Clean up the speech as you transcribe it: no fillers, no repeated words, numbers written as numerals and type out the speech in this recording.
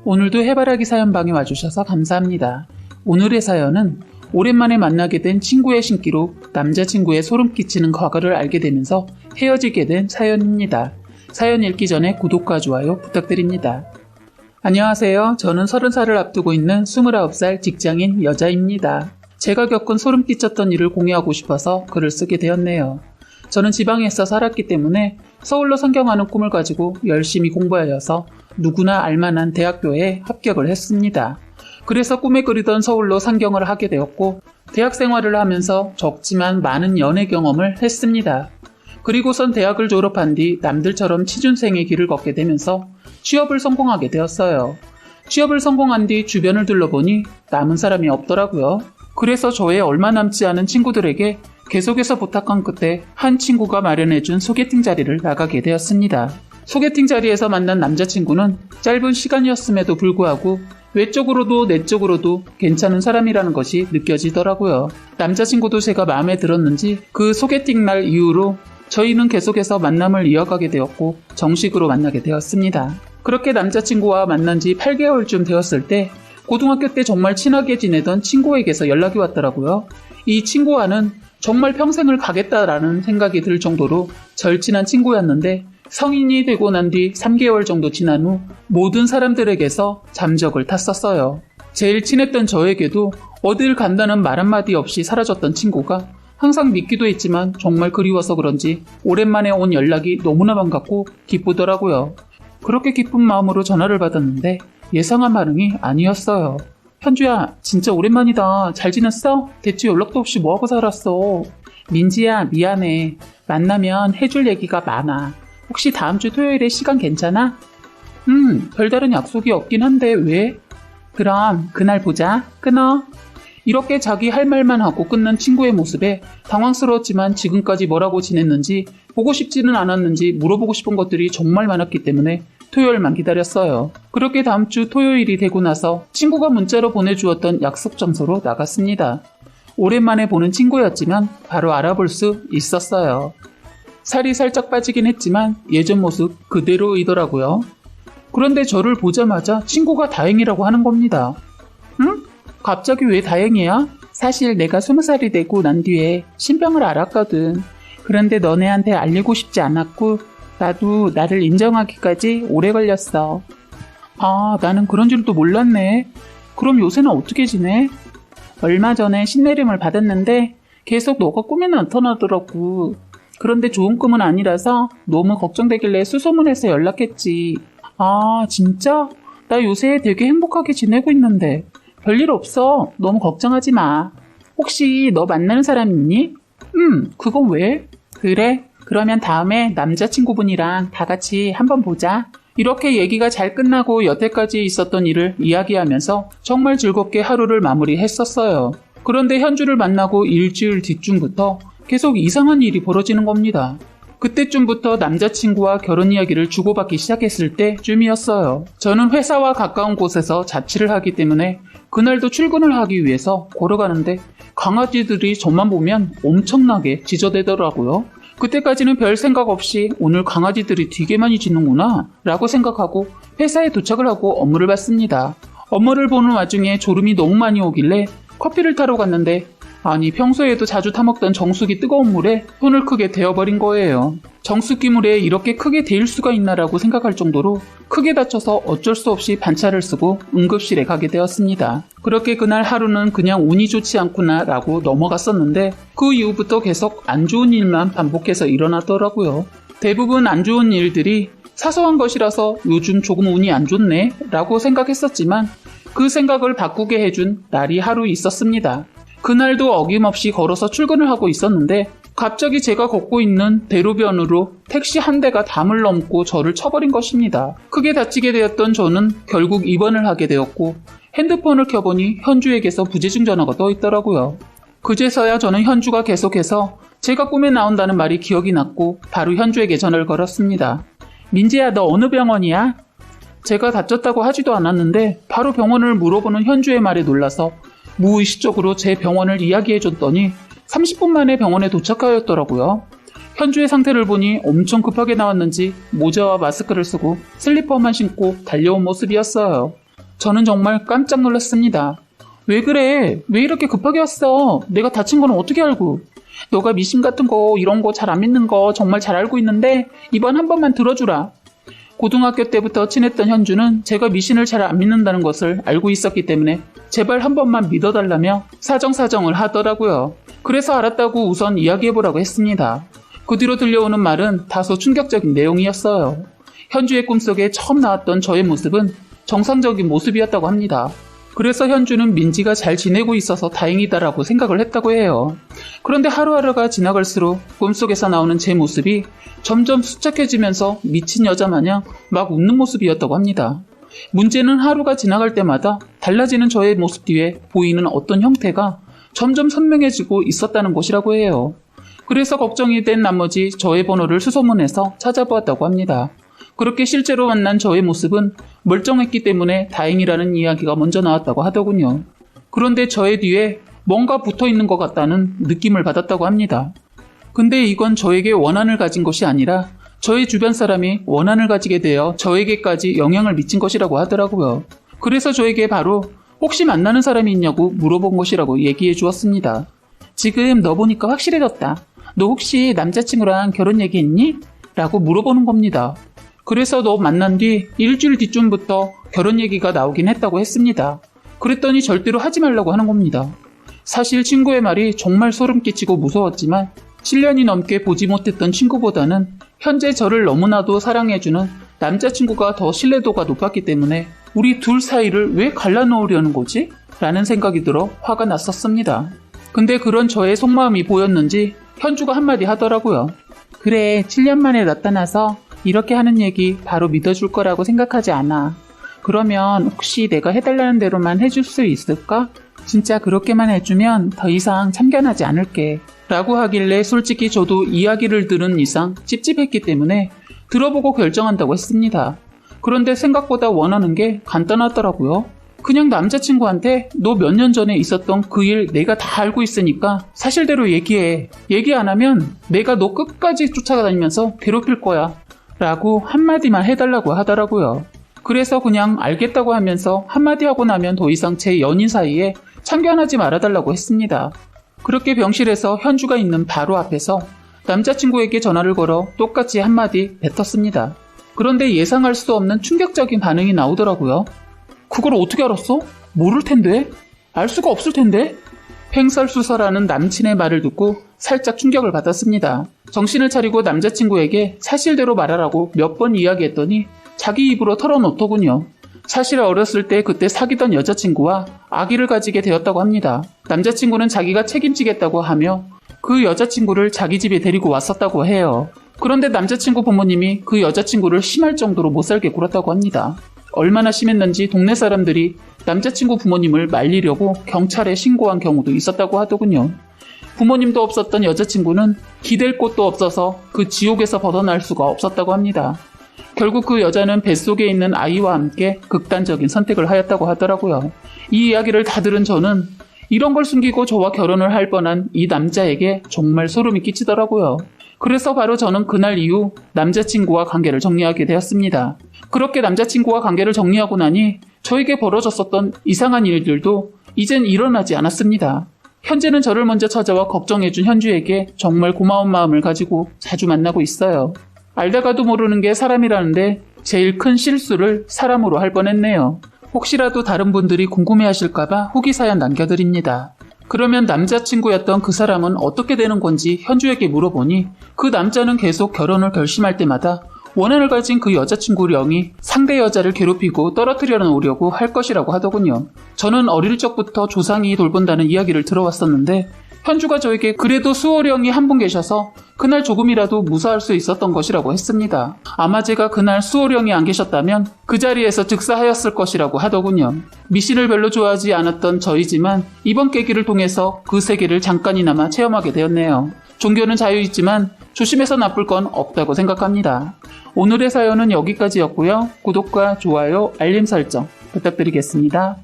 오늘도 해바라기 사연방에 와주셔서 감사합니다. 오늘의 사연은 오랜만에 만나게 된 친구의 신기로 남자친구의 소름 끼치는 과거를 알게 되면서 헤어지게 된 사연입니다. 사연 읽기 전에 구독과 좋아요 부탁드립니다. 안녕하세요. 저는 30살을 앞두고 있는 29살 직장인 여자입니다. 제가 겪은 소름 끼쳤던 일을 공유하고 싶어서 글을 쓰게 되었네요. 저는 지방에서 살았기 때문에 서울로 상경하는 꿈을 가지고 열심히 공부하여서 누구나 알만한 대학교에 합격을 했습니다. 그래서 꿈에 그리던 서울로 상경을 하게 되었고 대학 생활을 하면서 적지만 많은 연애 경험을 했습니다. 그리고선 대학을 졸업한 뒤 남들처럼 취준생의 길을 걷게 되면서 취업을 성공하게 되었어요. 취업을 성공한 뒤 주변을 둘러보니 남은 사람이 없더라고요. 그래서 저의 얼마 남지 않은 친구들에게 계속해서 부탁한 끝에 한 친구가 마련해준 소개팅 자리를 나가게 되었습니다. 소개팅 자리에서 만난 남자친구는 짧은 시간이었음에도 불구하고 외적으로도 내적으로도 괜찮은 사람이라는 것이 느껴지더라고요. 남자친구도 제가 마음에 들었는지 그 소개팅 날 이후로 저희는 계속해서 만남을 이어가게 되었고 정식으로 만나게 되었습니다. 그렇게 남자친구와 만난 지 8개월쯤 되었을 때 고등학교 때 정말 친하게 지내던 친구에게서 연락이 왔더라고요. 이 친구와는 정말 평생을 가겠다라는 생각이 들 정도로 절친한 친구였는데 성인이 되고 난 뒤 3개월 정도 지난 후 모든 사람들에게서 잠적을 탔었어요. 제일 친했던 저에게도 어딜 간다는 말 한마디 없이 사라졌던 친구가 항상 믿기도 했지만 정말 그리워서 그런지 오랜만에 온 연락이 너무나 반갑고 기쁘더라고요. 그렇게 기쁜 마음으로 전화를 받았는데 예상한 반응이 아니었어요. 현주야, 진짜 오랜만이다. 잘 지냈어? 대체 연락도 없이 뭐하고 살았어? 민지야, 미안해. 만나면 해줄 얘기가 많아. 혹시 다음 주 토요일에 시간 괜찮아? 별다른 약속이 없긴 한데 왜? 그럼 그날 보자. 끊어. 이렇게 자기 할 말만 하고 끊는 친구의 모습에 당황스러웠지만 지금까지 뭐라고 지냈는지 보고 싶지는 않았는지 물어보고 싶은 것들이 정말 많았기 때문에 토요일만 기다렸어요. 그렇게 다음 주 토요일이 되고 나서 친구가 문자로 보내주었던 약속 장소로 나갔습니다. 오랜만에 보는 친구였지만 바로 알아볼 수 있었어요. 살이 살짝 빠지긴 했지만 예전 모습 그대로이더라고요. 그런데 저를 보자마자 친구가 다행이라고 하는 겁니다. 응? 갑자기 왜 다행이야? 사실 내가 20살이 되고 난 뒤에 신병을 앓았거든. 그런데 너네한테 알리고 싶지 않았고 나도 나를 인정하기까지 오래 걸렸어. 아, 나는 그런 줄도 몰랐네. 그럼 요새는 어떻게 지내? 얼마 전에 신내림을 받았는데 계속 너가 꿈에 나타나더라고. 그런데 좋은 꿈은 아니라서 너무 걱정되길래 수소문해서 연락했지. 아, 진짜? 나 요새 되게 행복하게 지내고 있는데. 별일 없어. 너무 걱정하지 마. 혹시 너 만나는 사람 있니? 그건 왜? 그래? 그러면 다음에 남자친구분이랑 다 같이 한번 보자. 이렇게 얘기가 잘 끝나고 여태까지 있었던 일을 이야기하면서 정말 즐겁게 하루를 마무리했었어요. 그런데 현주를 만나고 일주일 뒤쯤부터 계속 이상한 일이 벌어지는 겁니다. 그때쯤부터 남자친구와 결혼 이야기를 주고받기 시작했을 때쯤이었어요. 저는 회사와 가까운 곳에서 자취를 하기 때문에 그날도 출근을 하기 위해서 걸어가는데 강아지들이 저만 보면 엄청나게 짖어대더라고요. 그때까지는 별 생각 없이 오늘 강아지들이 되게 많이 짖는구나 라고 생각하고 회사에 도착을 하고 업무를 봤습니다. 업무를 보는 와중에 졸음이 너무 많이 오길래 커피를 타러 갔는데 아니 평소에도 자주 타먹던 정수기 뜨거운 물에 손을 크게 데워버린 거예요. 정수기 물에 이렇게 크게 데일 수가 있나라고 생각할 정도로 크게 다쳐서 어쩔 수 없이 반차를 쓰고 응급실에 가게 되었습니다. 그렇게 그날 하루는 그냥 운이 좋지 않구나 라고 넘어갔었는데 그 이후부터 계속 안 좋은 일만 반복해서 일어나더라고요. 대부분 안 좋은 일들이 사소한 것이라서 요즘 조금 운이 안 좋네 라고 생각했었지만 그 생각을 바꾸게 해준 날이 하루 있었습니다. 그날도 어김없이 걸어서 출근을 하고 있었는데 갑자기 제가 걷고 있는 대로변으로 택시 한 대가 담을 넘고 저를 쳐버린 것입니다. 크게 다치게 되었던 저는 결국 입원을 하게 되었고 핸드폰을 켜보니 현주에게서 부재중 전화가 떠 있더라고요. 그제서야 저는 현주가 계속해서 제가 꿈에 나온다는 말이 기억이 났고 바로 현주에게 전화를 걸었습니다. 민지야, 너 어느 병원이야? 제가 다쳤다고 하지도 않았는데 바로 병원을 물어보는 현주의 말에 놀라서 무의식적으로 제 병원을 이야기해줬더니 30분 만에 병원에 도착하였더라고요. 현주의 상태를 보니 엄청 급하게 나왔는지 모자와 마스크를 쓰고 슬리퍼만 신고 달려온 모습이었어요. 저는 정말 깜짝 놀랐습니다. 왜 그래? 왜 이렇게 급하게 왔어? 내가 다친 거는 어떻게 알고? 너가 미신 같은 거 이런 거 잘 안 믿는 거 정말 잘 알고 있는데 이번 한 번만 들어주라. 고등학교 때부터 친했던 현주는 제가 미신을 잘 안 믿는다는 것을 알고 있었기 때문에 제발 한 번만 믿어달라며 사정사정을 하더라고요. 그래서 알았다고 우선 이야기해보라고 했습니다. 그 뒤로 들려오는 말은 다소 충격적인 내용이었어요. 현주의 꿈속에 처음 나왔던 저의 모습은 정상적인 모습이었다고 합니다. 그래서 현주는 민지가 잘 지내고 있어서 다행이다라고 생각을 했다고 해요. 그런데 하루하루가 지나갈수록 꿈속에서 나오는 제 모습이 점점 수척해지면서 미친 여자 마냥 막 웃는 모습이었다고 합니다. 문제는 하루가 지나갈 때마다 달라지는 저의 모습 뒤에 보이는 어떤 형태가 점점 선명해지고 있었다는 것이라고 해요. 그래서 걱정이 된 나머지 저의 번호를 수소문해서 찾아보았다고 합니다. 그렇게 실제로 만난 저의 모습은 멀쩡했기 때문에 다행이라는 이야기가 먼저 나왔다고 하더군요. 그런데 저의 뒤에 뭔가 붙어있는 것 같다는 느낌을 받았다고 합니다. 근데 이건 저에게 원한을 가진 것이 아니라 저의 주변 사람이 원한을 가지게 되어 저에게까지 영향을 미친 것이라고 하더라고요. 그래서 저에게 바로 혹시 만나는 사람이 있냐고 물어본 것이라고 얘기해 주었습니다. 지금 너 보니까 확실해졌다. 너 혹시 남자친구랑 결혼 얘기했니? 라고 물어보는 겁니다. 그래서 너 만난 뒤 일주일 뒤쯤부터 결혼 얘기가 나오긴 했다고 했습니다. 그랬더니 절대로 하지 말라고 하는 겁니다. 사실 친구의 말이 정말 소름 끼치고 무서웠지만 7년이 넘게 보지 못했던 친구보다는 현재 저를 너무나도 사랑해주는 남자친구가 더 신뢰도가 높았기 때문에 우리 둘 사이를 왜 갈라놓으려는 거지? 라는 생각이 들어 화가 났었습니다. 근데 그런 저의 속마음이 보였는지 현주가 한마디 하더라고요. 그래, 7년 만에 나타나서 이렇게 하는 얘기 바로 믿어줄 거라고 생각하지 않아. 그러면 혹시 내가 해달라는 대로만 해줄 수 있을까? 진짜 그렇게만 해주면 더 이상 참견하지 않을게. 라고 하길래 솔직히 저도 이야기를 들은 이상 찝찝했기 때문에 들어보고 결정한다고 했습니다. 그런데 생각보다 원하는 게 간단하더라고요. 그냥 남자친구한테 너 몇 년 전에 있었던 그 일 내가 다 알고 있으니까 사실대로 얘기해. 얘기 안 하면 내가 너 끝까지 쫓아다니면서 괴롭힐 거야. 라고 한마디만 해달라고 하더라고요. 그래서 그냥 알겠다고 하면서 한마디 하고 나면 더 이상 제 연인 사이에 참견하지 말아달라고 했습니다. 그렇게 병실에서 현주가 있는 바로 앞에서 남자친구에게 전화를 걸어 똑같이 한마디 뱉었습니다. 그런데 예상할 수 없는 충격적인 반응이 나오더라고요. 그걸 어떻게 알았어? 모를 텐데? 알 수가 없을 텐데? 횡설수설하는 남친의 말을 듣고 살짝 충격을 받았습니다. 정신을 차리고 남자친구에게 사실대로 말하라고 몇 번 이야기했더니 자기 입으로 털어놓더군요. 사실 어렸을 때 그때 사귀던 여자친구와 아기를 가지게 되었다고 합니다. 남자친구는 자기가 책임지겠다고 하며 그 여자친구를 자기 집에 데리고 왔었다고 해요. 그런데 남자친구 부모님이 그 여자친구를 심할 정도로 못살게 굴었다고 합니다. 얼마나 심했는지 동네 사람들이 남자친구 부모님을 말리려고 경찰에 신고한 경우도 있었다고 하더군요. 부모님도 없었던 여자친구는 기댈 곳도 없어서 그 지옥에서 벗어날 수가 없었다고 합니다. 결국 그 여자는 뱃속에 있는 아이와 함께 극단적인 선택을 하였다고 하더라고요. 이 이야기를 다 들은 저는 이런 걸 숨기고 저와 결혼을 할 뻔한 이 남자에게 정말 소름이 끼치더라고요. 그래서 바로 저는 그날 이후 남자친구와 관계를 정리하게 되었습니다. 그렇게 남자친구와 관계를 정리하고 나니 저에게 벌어졌었던 이상한 일들도 이젠 일어나지 않았습니다. 현재는 저를 먼저 찾아와 걱정해준 현주에게 정말 고마운 마음을 가지고 자주 만나고 있어요. 알다가도 모르는 게 사람이라는데 제일 큰 실수를 사람으로 할 뻔했네요. 혹시라도 다른 분들이 궁금해하실까봐 후기 사연 남겨드립니다. 그러면 남자친구였던 그 사람은 어떻게 되는 건지 현주에게 물어보니 그 남자는 계속 결혼을 결심할 때마다 원한을 가진 그 여자친구령이 상대 여자를 괴롭히고 떨어뜨려 놓으려고 할 것이라고 하더군요. 저는 어릴 적부터 조상이 돌본다는 이야기를 들어왔었는데 현주가 저에게 그래도 수호령이 한 분 계셔서 그날 조금이라도 무사할 수 있었던 것이라고 했습니다. 아마 제가 그날 수호령이 안 계셨다면 그 자리에서 즉사하였을 것이라고 하더군요. 미신을 별로 좋아하지 않았던 저이지만 이번 계기를 통해서 그 세계를 잠깐이나마 체험하게 되었네요. 종교는 자유있지만 조심해서 나쁠 건 없다고 생각합니다. 오늘의 사연은 여기까지였고요. 구독과 좋아요, 알림 설정 부탁드리겠습니다.